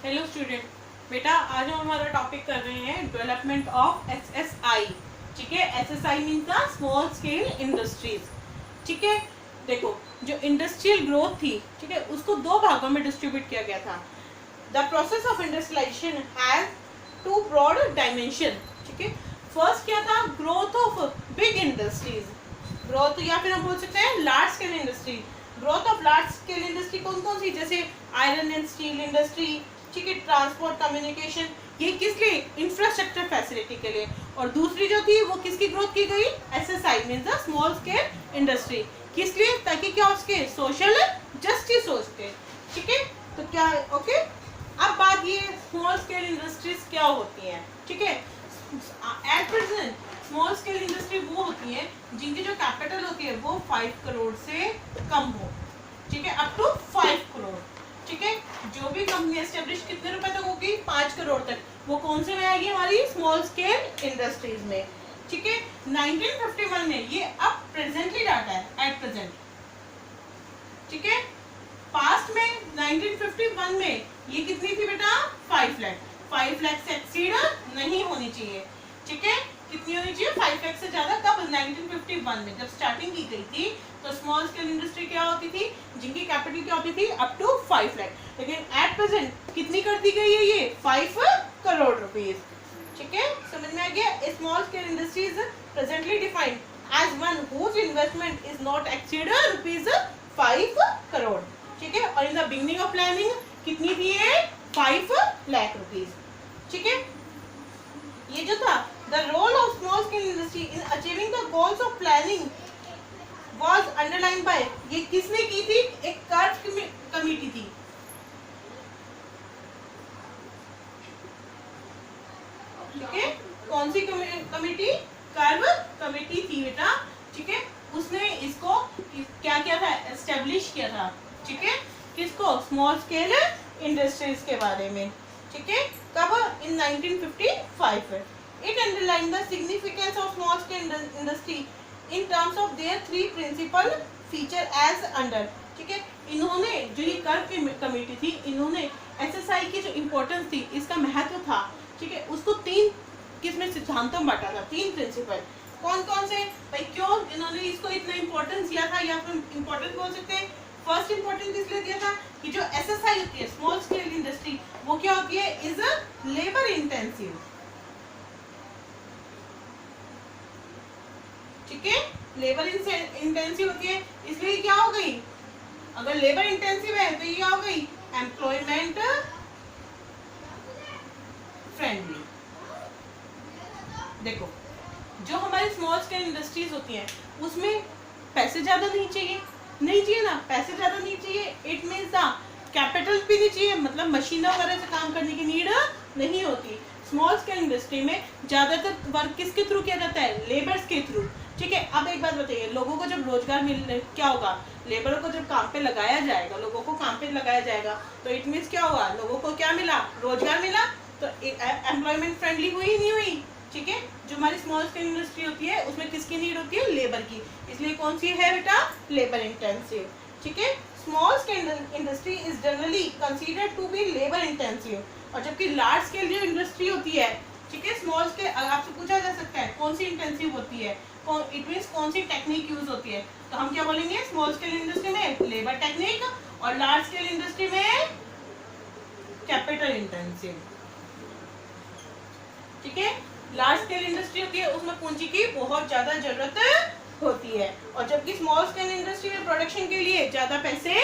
Hello student, बेटा आज हम हमारा टॉपिक कर रहे हैं डेवलपमेंट ऑफ एसएसआई। ठीक है, SSI means the small scale industries. ठीक है, देखो जो इंडस्ट्रियल ग्रोथ थी, ठीक है, उसको दो भागों में डिस्ट्रीब्यूट किया गया था। The process of industrialization has two broad dimension. ठीक है, फर्स्ट क्या था, growth of big industries, growth या फिर हम बोल सकते हैं large scale industry. Growth of large scale industry कौन कौन सी, जैसे आयरन एंड स्टील इंडस्ट्री, ठीक है, ट्रांसपोर्ट कम्युनिकेशन, ये किस लिए, इंफ्रास्ट्रक्चर फैसिलिटी के लिए। और दूसरी जो थी वो किसकी ग्रोथ की गई, SSI means the small scale industry, किस लिए, ताकि क्या हो सके, सोशल जस्टिस हो सके। ठीक है, तो क्या ओके। अब बात ये स्मॉल स्केल इंडस्ट्रीज क्या होती हैं। ठीक है, at present small scale industry वो होती है जिनकी जो कैपिटल होती है वो 5 करोड़ से कम हो। ठीक है, अप टू 5 करोड़। ठीक है, जो भी कंपनी एस्टेब्लिश कितने रुपए तक होगी, 5 करोड़ तक, वो कौन से में आएगी, हमारी स्मॉल स्केल इंडस्ट्रीज में। ठीक है, 1951 में, ये अब प्रेजेंटली डाटा है, एट प्रेजेंट। ठीक है, पास्ट में 1951 में ये कितनी थी बेटा, 5 लाख। 5 लाख से एक्सीड नहीं होनी चाहिए। ठीक है, कितनी होनी चाहिए, 5 लाख से ज्यादा। कब, 1951 में जब स्टार्टिंग की गई थी तो स्मॉल स्केल इंडस्ट्री क्या होती थी, जिनकी कैपिटल क्या होती थी, अप टू 5 लाख। लेकिन एट प्रेजेंट कितनी कर दी गई है, ये 5 करोड़ रुपीज। ठीक है, समझ में आ गया। Small scale industry is presently defined as one whose investment is not exceed rupees 5 crore. ठीक है, और in the beginning of planning कितनी थी ये, 5 लाख रुपीज। ठीक है, ये जो था, the role of small scale industry in achieving the goals of planning was underline by, ये किसने की थी, एक कर्व कमेटी थी। ठीक है, कौन सी कमेटी, कर्व कमेटी थी बेटा। ठीक है, उसने इसको क्या किया था, एस्टेब्लिश किया था। ठीक है, किसको, स्मॉल स्केल इंडस्ट्रीज के बारे में। ठीक है, कब, in 1955। It underline the significance of small scale industry in terms of their 3 principal feature as under. ठीक है, इन्होंने जो ये कर्व कमेटी थी, इन्होंने एसएसआई की जो इम्पोर्टेंस थी, इसका महत्व था, ठीक है, उसको 3 किसमें सिद्धांतों में बांटा था, 3 प्रिंसिपल। कौन कौन से भाई, क्यों इन्होंने इसको इतना इम्पोर्टेंस दिया था, या फिर इम्पोर्टेंस बोल सकते हैं। फर्स्ट इम्पोर्टेंस इसलिए दिया था कि जो एसएसआई होती है, स्मॉल स्केल इंडस्ट्री, वो क्या होती है, इज लेबर इंटेंसिव। ठीक है, लेबर इंटेंसिव होती है, इसलिए क्या हो गई, अगर लेबर इंटेंसिव है तो ये क्या हो गई, एम्प्लॉयमेंट फ्रेंडली। देखो, जो हमारी स्मॉल स्केल इंडस्ट्रीज होती हैं उसमें पैसे ज्यादा नहीं चाहिए, नहीं चाहिए ना, पैसे ज्यादा नहीं चाहिए। इट मीन्स द कैपिटल भी नहीं चाहिए, मतलब मशीनों वगैरह से काम करने की नीड नहीं होती। स्मॉल स्केल इंडस्ट्री में ज्यादातर वर्क किसके थ्रू किया जाता है, लेबर्स के थ्रू। ठीक है, अब एक बात बताइए, लोगों को जब रोजगार मिल, क्या होगा, लेबरों को जब काम पे लगाया जाएगा, लोगों को काम पे लगाया जाएगा, तो इट मीन्स क्या होगा, लोगों को क्या मिला, रोजगार मिला, तो एम्प्लॉयमेंट फ्रेंडली हुई नहीं हुई। ठीक है, जो हमारी स्मॉल स्केल इंडस्ट्री होती है उसमें किसकी नीड होती है, लेबर की, इसलिए कौन सी है बेटा, लेबर इंटेंसिव। ठीक है, small scale industry is generally considered to be labour intensive, और जबकि लार्ज स्केल जो इंडस्ट्री होती है, ठीक है, स्मॉल स्केल, आपसे पूछा जा सकता है कौन सी इंटेंसिव होती है, इट मीन्स कौन सी टेक्निक यूज होती है, तो हम क्या बोलेंगे, स्मॉल स्केल इंडस्ट्री में लेबर टेक्निक, और लार्ज स्केल इंडस्ट्री में कैपिटल इंटेंसिव। ठीक है, लार्ज स्केल इंडस्ट्री होती है उसमें पूंजी की बहुत ज्यादा जरूरत होती है, और जबकि स्मॉल स्केल इंडस्ट्री में प्रोडक्शन के लिए ज्यादा पैसे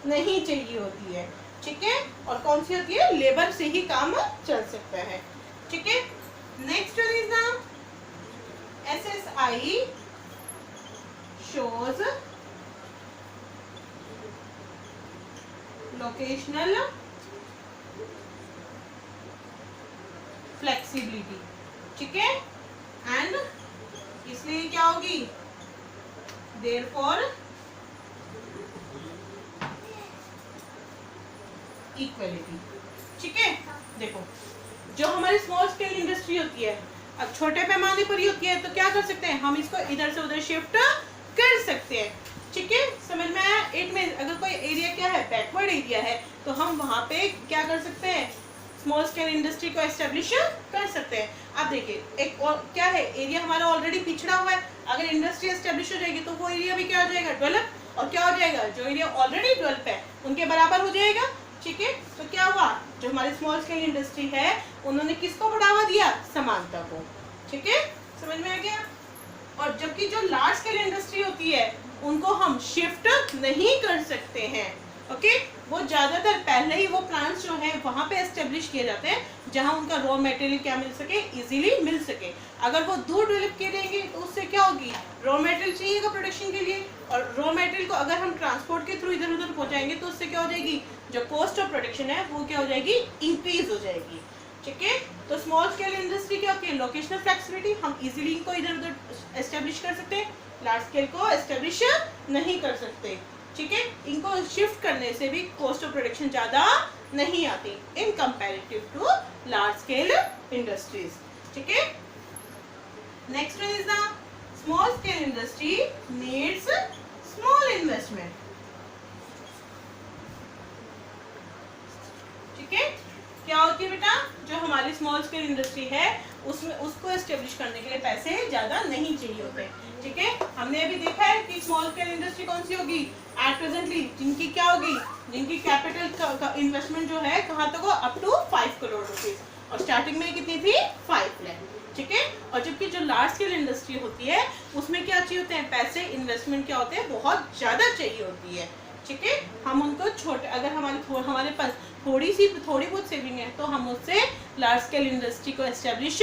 नहीं चाहिए होती है। ठीक है, और कौन सी होती है, लेबर से ही काम चल सकता है। ठीक है, next is the SSI shows locational flexibility. ठीक है, एंड इसलिए क्या होगी, देयरफॉर इक्वलिटी। ठीक है, देखो जो हमारी स्मॉल स्केल इंडस्ट्री होती है, अब छोटे पैमाने पर ही होती है, तो क्या कर सकते हैं, हम इसको इधर से उधर शिफ्ट कर सकते हैं। ठीक है, समझ में आया। इट मीन अगर कोई एरिया क्या है, बैकवर्ड एरिया है, तो हम वहां पे क्या कर सकते हैं, स्मॉल स्केल इंडस्ट्री को एस्टेब्लिश कर सकते हैं। आप देखिए एक और क्या है, एरिया हमारा ऑलरेडी पिछड़ा हुआ है, अगर इंडस्ट्री एस्टेब्लिश हो जाएगी तो वो एरिया भी क्या हो जाएगा, डेवलप, और क्या हो जाएगा, जो एरिया ऑलरेडी डेवलप है उनके बराबर हो जाएगा। ठीक है, तो क्या हुआ, जो हमारी स्मॉल स्केल इंडस्ट्री है उन्होंने किसको बढ़ावा दिया, समानता को। ठीक है, समझ में आ गया। और जबकि जो लार्ज स्केल इंडस्ट्री होती है उनको हम शिफ्ट नहीं कर सकते हैं। ओके, वो ज्यादातर पहले ही वो प्लांट्स जो है वहां पे एस्टेब्लिश किए जाते हैं जहां उनका रॉ मटेरियल क्या मिल सके, इजीली मिल सके। अगर वो दूर डेवलप किए रहेंगे तो उससे क्या होगी, रॉ मटेरियल चाहिएगा प्रोडक्शन के लिए, और रॉ मटेरियल को अगर हम ट्रांसपोर्ट के थ्रू इधर उधर पहुंचाएंगे तो उससे क्या हो जाएगी, जो कॉस्ट ऑफ प्रोडक्शन है वो क्या हो जाएगी, इंक्रीज हो जाएगी। ठीक है, तो स्मॉल स्केल इंडस्ट्री क्या होती है, लोकेशनल फ्लेक्सिबिलिटी, हम इजीली इनको इधर उधर एस्टेब्लिश कर सकते हैं, लार्ज स्केल को एस्टेब्लिश नहीं कर सकते। ठीक है, इनको शिफ्ट करने से भी कॉस्ट ऑफ प्रोडक्शन ज्यादा नहीं आती in comparative to large scale industries. ठीक है, next one is the small scale industry needs small investment. ठीक है, क्या होती है बेटा, जो हमारी स्मॉल स्केल इंडस्ट्री है उसमें उसको एस्टेब्लिश करने के लिए पैसे ज्यादा नहीं चाहिए होते। ठीक है, हमने अभी देखा है कि स्मॉल स्केल इंडस्ट्री कौन सी होगी, एट प्रेजेंटली जिनकी क्या होगी, जिनकी कैपिटल इन्वेस्टमेंट जो है कहाँ तक हो, अप टू 5 करोड़ रुपीज, और स्टार्टिंग में कितनी थी, 5 लाख। ठीक है, और जबकि जो लार्ज स्केल इंडस्ट्री होती है उसमें क्या चाहिए होते हैं, पैसे, इन्वेस्टमेंट क्या होते हैं, बहुत ज्यादा चाहिए होती है। ठीक है, हम उनको छोटे, अगर हमारे पास थोड़ी बहुत सेविंग है तो हम उससे लार्ज स्केल इंडस्ट्री को एस्टेब्लिश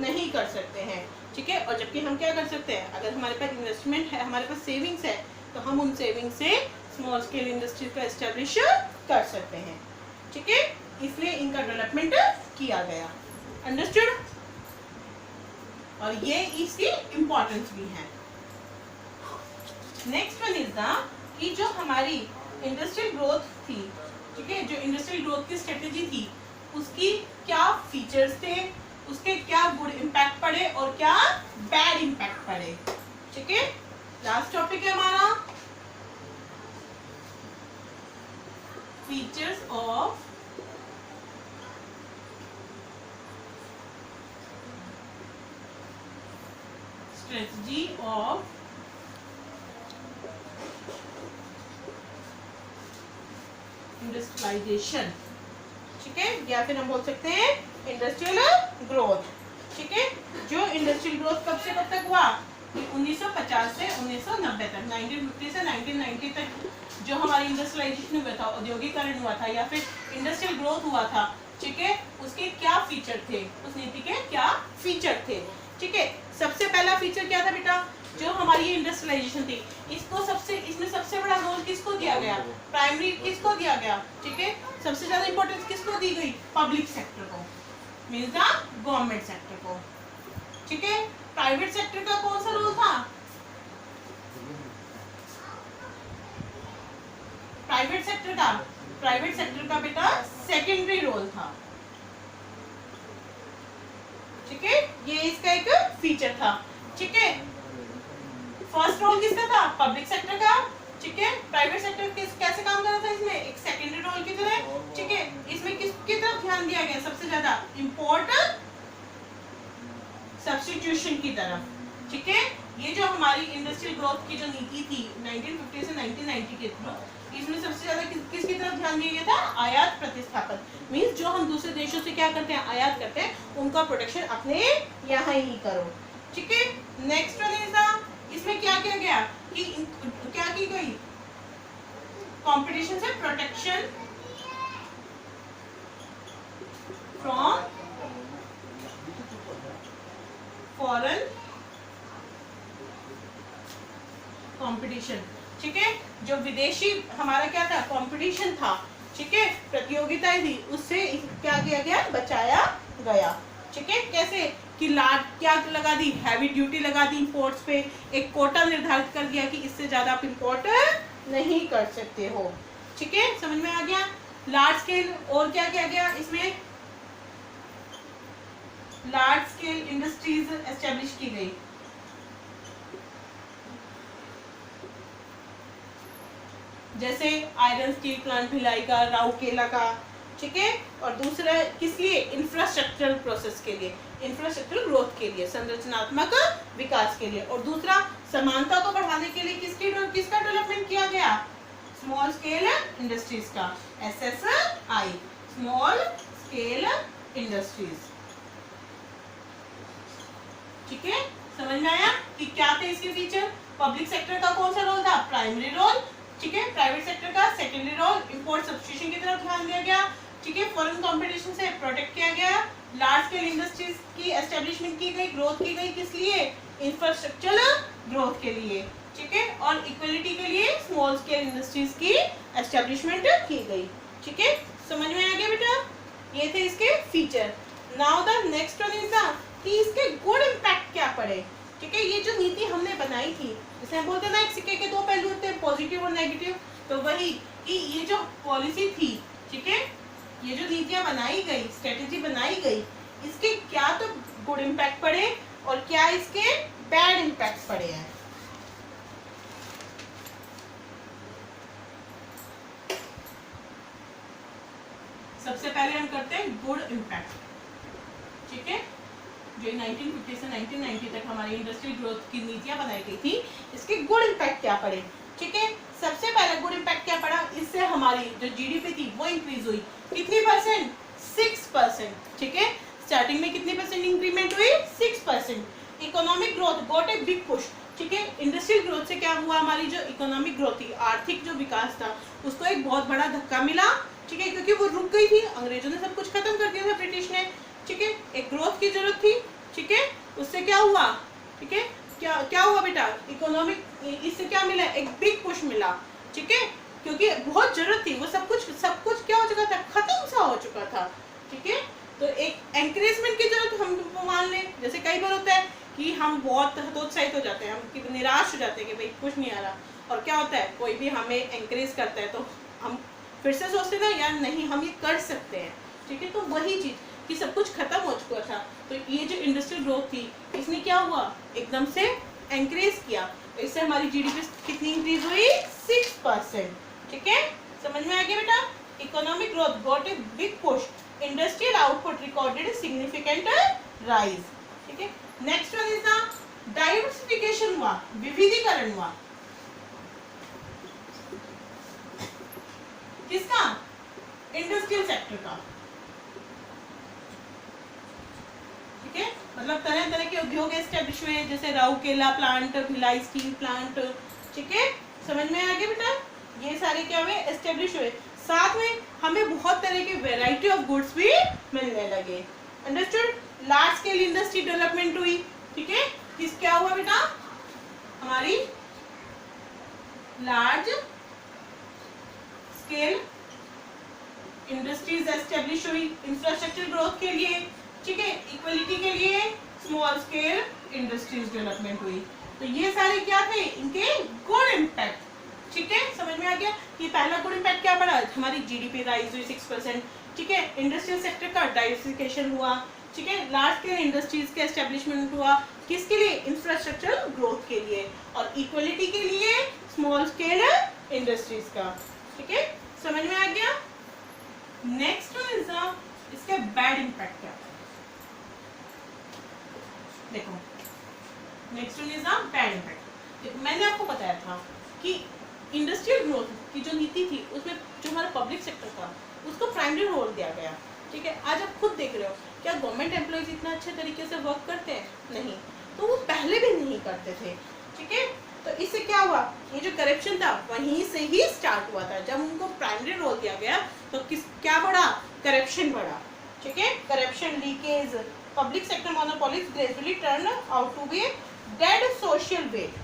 नहीं कर सकते हैं। ठीक है, और जबकि हम क्या कर सकते हैं, अगर हमारे पास इन्वेस्टमेंट है, हमारे पास सेविंग्स है, तो हम उन सेविंग से स्मॉल स्केल इंडस्ट्री को एस्टेब्लिश कर सकते हैं। ठीक है, इसलिए इनका डेवलपमेंट किया गया। अंडरस्टूड, और ये इसकी इम्पोर्टेंस भी है। नेक्स्ट वन इज द कि जो हमारी इंडस्ट्रियल ग्रोथ थी, ठीक है, जो इंडस्ट्रियल ग्रोथ की स्ट्रेटेजी थी उसकी क्या फीचर्स थे, उसके क्या गुड इम्पैक्ट पड़े और क्या बैड इम्पैक्ट पड़े। ठीक है, लास्ट टॉपिक है हमारा features of strategy of industrialization. ठीक है, या फिर हम बोल सकते हैं इंडस्ट्रियल ग्रोथ। ठीक है, जो इंडस्ट्रियल ग्रोथ कब से कब तक हुआ, 1950 से 1990 तक, 1950 से 1990 तक जो हमारी इंडस्ट्रियलाइजेशन हुआ था, औद्योगिकरण हुआ था या फिर इंडस्ट्रियल ग्रोथ हुआ था। ठीक है, उसके क्या फीचर थे, उस नीति के क्या फीचर थे। ठीक है, सबसे पहला फीचर क्या था बेटा, जो हमारी इंडस्ट्रियलाइजेशन थी इसमें सबसे बड़ा रोल किसको दिया गया, प्राइमरी किसको दिया गया। ठीक है, सबसे ज्यादा इंपॉर्टेंस किसको दी गई, पब्लिक सेक्टर को, मींस द गवर्नमेंट सेक्टर को। ठीक है, प्राइवेट सेक्टर का कौन सा रोल था, प्राइवेट सेक्टर का बेटा सेकेंडरी रोल था। ठीक है, ये इसका एक फीचर था। ठीक है, फर्स्ट रोल किसका था, पब्लिक सेक्टर का। ठीक है, प्राइवेट सेक्टर कैसे काम कर रहा था, इसमें एक सेकेंडरी रोल की तरह। ठीक है, इसमें किसकी तरफ ध्यान दिया गया, सबसे ज्यादा इंपोर्ट सब्स्टिट्यूशन की तरफ। ठीक है, ये जो हमारी इंडस्ट्रियल ग्रोथ की जो नीति थी 1950 से 1990 के थ्रू, इसमें सबसे ज्यादा किसकी तरफ ध्यान दिया गया था, आयात प्रतिस्थापन, मींस जो हम दूसरे देशों से क्या करते हैं, आयात करते हैं, उनका प्रोडक्शन अपने यहाँ ही करो। ठीक है, नेक्स्ट वन इज इसमें क्या किया गया कि क्या की गई, कंपटीशन से प्रोटेक्शन फ्रॉम फॉरेन कंपटीशन। ठीक है, जो विदेशी हमारा क्या था, कंपटीशन था। ठीक है, प्रतियोगिताएं थी, उससे क्या किया गया, बचाया गया। ठीक है, कैसे कि क्या लगा दी, हैवी ड्यूटी लगा दी इंपोर्ट्स पे, एक कोटा निर्धारित कर दिया कि इससे ज्यादा आप इंपोर्ट नहीं कर सकते हो। ठीक है, समझ में आ गया। लार्ज स्केल और क्या किया गया, इसमें लार्ज स्केल इंडस्ट्रीज एस्टेब्लिश की गई। जैसे आयरन स्टील प्लांट भिलाई का, राउरकेला का, ठीक है, और दूसरा किस लिए, इंफ्रास्ट्रक्चरल प्रोसेस के लिए, इंफ्रास्ट्रक्चरल ग्रोथ के लिए, संरचनात्मक विकास के लिए। और दूसरा समानता को बढ़ाने के लिए किसका डेवलपमेंट किया गया, स्मॉल स्केल इंडस्ट्रीज का, SSI, स्मॉल स्केल इंडस्ट्रीज। ठीक है, समझ में आया कि क्या थे इसके फीचर। पब्लिक सेक्टर का कौन सा रोल था, प्राइमरी रोल। ठीक है, प्राइवेट सेक्टर का सेकेंडरी रोल, इंपोर्ट सब्स्टिट्यूशन की तरफ ध्यान दिया गया। ठीक है, फॉरेन कंपटीशन से प्रोटेक्ट किया गया। लार्ज स्केल इंडस्ट्रीज की एस्टेब्लिशमेंट की गई, ग्रोथ की गई, किस लिए, इंफ्रास्ट्रक्चरल ग्रोथ के लिए। ठीक है, और इक्वलिटी के लिए स्मॉल स्केल इंडस्ट्रीज की एस्टेब्लिशमेंट की गई। ठीक है, समझ में आ गया बेटा, ये थे इसके feature. Now the next one is the कि इसके गुड इम्पैक्ट क्या पड़े। ठीक है, ये जो नीति हमने बनाई थी, जैसे हम बोलते हैं ना एक सिक्के के दो पहलू होते हैं, पॉजिटिव और नेगेटिव, तो वही कि ये जो पॉलिसी थी, ठीक है, ये जो नीतियां बनाई गई, स्ट्रेटेजी बनाई गई, इसके क्या तो गुड इम्पैक्ट पड़े और क्या इसके बैड इम्पैक्ट पड़े हैं। सबसे पहले हम करते हैं गुड इम्पैक्ट। ठीक है, जो 1950 से 1990 तक हमारी इंडस्ट्रियल ग्रोथ की नीतियां बनाई गई थी, इसके गुड इम्पैक्ट क्या पड़े। ठीक है, सबसे पहले गुड इम्पैक्ट क्या पड़ा, इससे हमारी जो जीडीपी थी वो इंक्रीज हुई, कितनी परसेंट, 6%। ठीक है, स्टार्टिंग में कितनी परसेंट इंक्रीमेंट हुई, 6%। Economic growth got a big push. ठीक है, इंडस्ट्रियल ग्रोथ से क्या हुआ, हमारी जो इकोनॉमिक ग्रोथ थी, आर्थिक जो विकास था, उसको एक बहुत बड़ा धक्का मिला। ठीक है, क्योंकि वो रुक गई थी, अंग्रेजों ने सब कुछ खत्म कर दिया था, ब्रिटिश ने। ठीक है, एक ग्रोथ की जरूरत थी। ठीक है, उससे क्या हुआ, ठीक है, क्या हुआ बेटा, इकोनॉमिक, इससे क्या मिला, एक बिग पुश मिला। ठीक है, क्योंकि बहुत जरूरत थी, वो सब कुछ क्या हो चुका था, खत्म सा हो चुका था। ठीक है, तो एक एनकरेजमेंट की जरूरत हम मान लें। जैसे कई बार होता है कि हम बहुत हतोत्साहित हो जाते हैं, हम निराश हो जाते हैं कि भाई कुछ नहीं आ रहा, और क्या होता है, कोई भी हमें एनकरेज करता है तो हम फिर से सोचते ना यार नहीं हम ये कर सकते हैं। ठीक है, तो वही चीज कि सब कुछ खत्म हो चुका था, तो ये जो इंडस्ट्रियल ग्रोथ थी, इसने क्या हुआ, एकदम से एनकरेज किया, इससे हमारी जीडीपी कितनी इंक्रीज हुई, 6%। ठीक है, समझ में आ गया बेटा, economic growth got a big push, industrial output recorded significant rise. ठीक है, next one is the diversification हुआ, विविधीकरण हुआ, किसका, इंडस्ट्रियल सेक्टर का। ठीक है, मतलब तरह तरह के उद्योग एस्टेब्लिश हुए, जैसे Rourkela plant, Bhilai steel plant. ठीक है, समझ में आ गया बेटा, ये सारे क्या हुए, एस्टेब्लिश हुए। साथ में हमें बहुत तरह के वैरायटी ऑफ गुड्स भी मिलने लगे। Understood, large scale industry development हुई। ठीक है, किस क्या हुआ बेटा, हमारी लार्ज स्केल इंडस्ट्रीज एस्टेब्लिश हुई इंफ्रास्ट्रक्चर ग्रोथ के लिए। ठीक है, इक्वलिटी के लिए स्मॉल स्केल इंडस्ट्रीज डेवलपमेंट हुई। तो ये सारे क्या थे, इनके गुड इम्पैक्ट। ठीक है, समझ में आ गया कि पहला गुड इम्पैक्ट क्या पड़ा, हमारी जीडीपी राइज हुई 6%। ठीक है, इंडस्ट्रियल सेक्टर का डाइवर्सिफिकेशन हुआ। ठीक है, लार्ज स्केल इंडस्ट्रीज के एस्टेब्लिशमेंट हुआ, किसके लिए, इंफ्रास्ट्रक्चर ग्रोथ के लिए, और इक्वलिटी के लिए स्मॉल स्केल इंडस्ट्रीज का। ठीक है, समझ में आ गया। नेक्स्ट वन इज इसके बैड इम्पैक्ट क्या, देखो next one is bad impact. मैंने आपको बताया था कि इंडस्ट्रियल ग्रोथ की जो नीति थी, उसमें जो हमारा पब्लिक सेक्टर था उसको प्राइमरी रोल दिया गया। ठीक है, आज आप खुद देख रहे हो, क्या गवर्नमेंट एम्प्लॉयज इतना अच्छे तरीके से वर्क करते हैं, नहीं, तो वो पहले भी नहीं करते थे। ठीक है, तो इससे क्या हुआ, ये जो करप्शन था वहीं से ही स्टार्ट हुआ था। जब उनको प्राइमरी रोल दिया गया तो क्या बढ़ा, करप्शन बढ़ा। ठीक है, corruption, leakage, public sector monopolies gradually turn out to be dead social weight.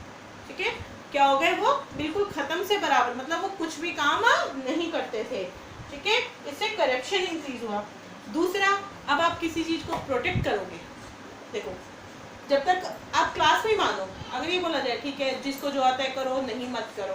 ठीक है, क्या हो गए, वो बिल्कुल खत्म से बराबर, मतलब वो कुछ भी काम नहीं करते थे। ठीक है, इससे करप्शन इंक्रीज हुआ। दूसरा, अब आप किसी चीज को प्रोटेक्ट करोगे, देखो जब तक आप क्लास में मानो, अगर ये बोला जाए ठीक है जिसको जो आता है करो, नहीं मत करो,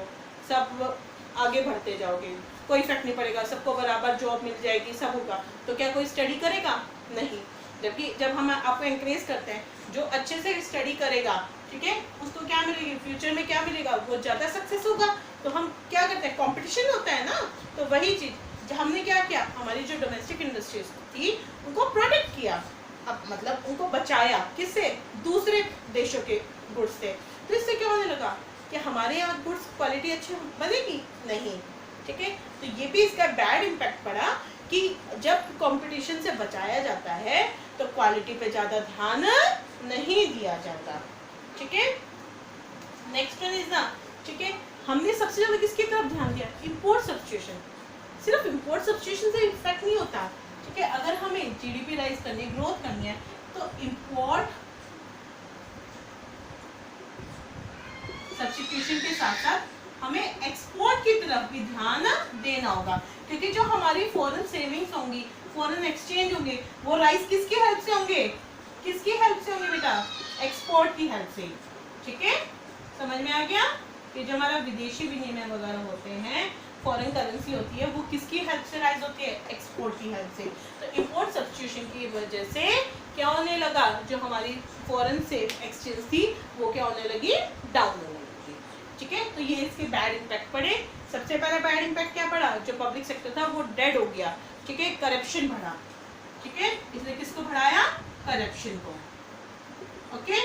सब आगे बढ़ते जाओगे, कोई इफेक्ट नहीं पड़ेगा, सबको बराबर जॉब मिल जाएगी, सब होगा, तो क्या कोई स्टडी करेगा, नहीं। जबकि जब हम आपको एनकरेज करते हैं, जो अच्छे से स्टडी करेगा, ठीक है, उसको क्या मिलेगी, फ्यूचर में क्या मिलेगा, वो ज़्यादा सक्सेस होगा। तो हम क्या करते हैं, कंपटीशन होता है ना, तो वही चीज़ हमने क्या किया, हमारी जो डोमेस्टिक इंडस्ट्रीज थी उनको प्रोटेक्ट किया, अब मतलब उनको बचाया, किससे, दूसरे देशों के गुड्स से। तो इससे क्या होने लगा कि हमारे यहाँ गुड्स क्वालिटी अच्छी बनेगी नहीं, ठीक है। तो ये भी इसका बैड इम्पैक्ट पड़ा कि जब कंपटीशन से बचाया जाता है तो क्वालिटी पे ज़्यादा ध्यान नहीं दिया जाता, ठीक है। नेक्स्ट वन इज ना, ठीक है, हमने सबसे ज़्यादा किसकी तरफ ध्यान दिया, इंपोर्ट सब्स्टिट्यूशन। सिर्फ इंपोर्ट सब्स्टिट्यूशन से इफेक्ट नहीं होता, ठीक है। अगर हमें जीडीपी राइज करनी है, ग्रोथ करनी है, तो इंपोर्ट सब्स्टिट्यूशन के साथ साथ हमें एक्सपोर्ट की तरफ भी ध्यान देना होगा, क्योंकि जो हमारी फॉरेन सेविंग्स होंगी, फॉरेन एक्सचेंज होंगे, वो राइज किसकी हेल्प से होंगे, किसकी हेल्प से होंगे बेटा, एक्सपोर्ट की हेल्प से, ठीक है। समझ में आ गया कि जो हमारा विदेशी विनिमय वगैरह होते हैं, फॉरेन करेंसी होती है, वो किसकी हेल्प से राइज होती है, एक्सपोर्ट की हेल्प से। तो इंपोर्ट सब्स्टिट्यूशन की वजह से क्या होने लगा, जो हमारी फॉरेन से एक्सचेंज थी वो क्या होने लगी, डाउन होने लगी, ठीक है। तो ये इसके बैड इम्पैक्ट पड़े। सबसे पहला बैड इम्पैक्ट क्या पड़ा, जो पब्लिक सेक्टर था वो डेड हो गया, ठीक है, करप्शन बढ़ा, ठीक है। इसने किसको बढ़ाया, करप्शन को, ओके।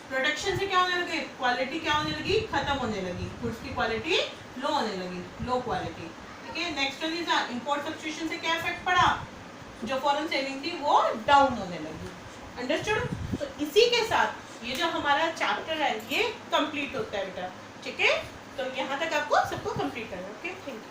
प्रोडक्शन से क्या होने लगे, क्वालिटी क्या होने लगी, खत्म होने लगी, गुड्स की क्वालिटी लो होने लगी, लो क्वालिटी, ठीक है। Next one is import substitution से क्या इफेक्ट पड़ा, जो फॉरेन सेविंग थी वो डाउन होने लगी, अंडरस्टूड। तो इसी के साथ ये जो हमारा चैप्टर है ये कंप्लीट होता है बेटा, ठीक है। तो यहाँ तक आपको सबको कंप्लीट करना है, ओके, थैंक यू।